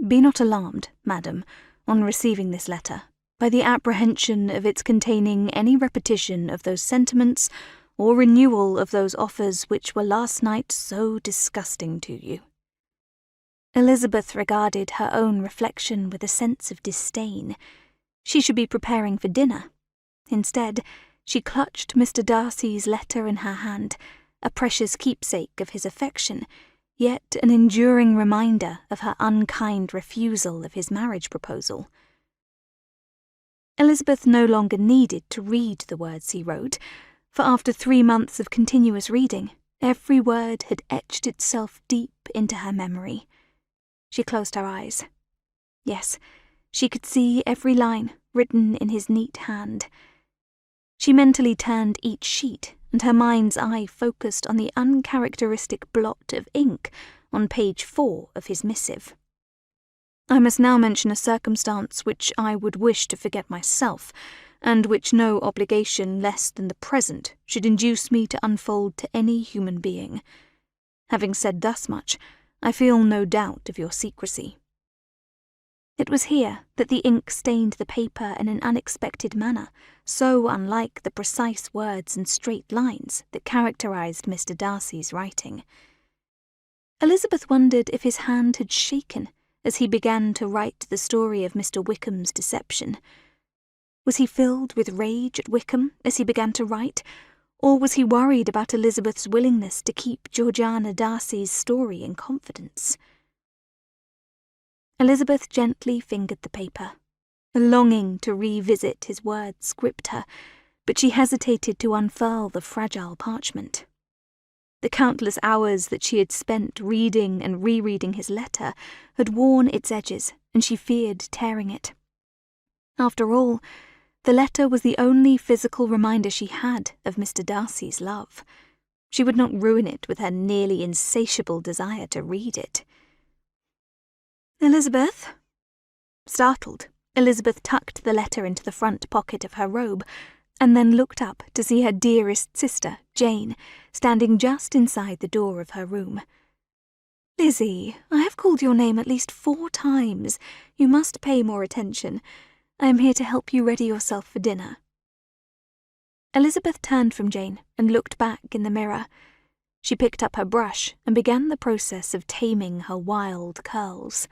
Be not alarmed, madam, on receiving this letter, by the apprehension of its containing any repetition of those sentiments or renewal of those offers which were last night so disgusting to you. Elizabeth regarded her own reflection with a sense of disdain. She should be preparing for dinner. Instead, she clutched Mr. Darcy's letter in her hand, a precious keepsake of his affection, yet an enduring reminder of her unkind refusal of his marriage proposal. Elizabeth no longer needed to read the words he wrote, for after 3 months of continuous reading, every word had etched itself deep into her memory. She closed her eyes. Yes, she could see every line written in his neat hand. She mentally turned each sheet, and her mind's eye focused on the uncharacteristic blot of ink on page 4 of his missive. I must now mention a circumstance which I would wish to forget myself, and which no obligation less than the present should induce me to unfold to any human being. Having said thus much, I feel no doubt of your secrecy. It was here that the ink stained the paper in an unexpected manner, so unlike the precise words and straight lines that characterized Mr. Darcy's writing. Elizabeth wondered if his hand had shaken as he began to write the story of Mr. Wickham's deception. Was he filled with rage at Wickham as he began to write, or was he worried about Elizabeth's willingness to keep Georgiana Darcy's story in confidence? Elizabeth gently fingered the paper. A longing to revisit his words gripped her, but she hesitated to unfurl the fragile parchment. The countless hours that she had spent reading and rereading his letter had worn its edges, and she feared tearing it. After all, the letter was the only physical reminder she had of Mr. Darcy's love. She would not ruin it with her nearly insatiable desire to read it. Elizabeth? Startled, Elizabeth tucked the letter into the front pocket of her robe, and then looked up to see her dearest sister, Jane, standing just inside the door of her room. Lizzie, I have called your name at least 4 times. You must pay more attention. I am here to help you ready yourself for dinner. Elizabeth turned from Jane and looked back in the mirror. She picked up her brush and began the process of taming her wild curls.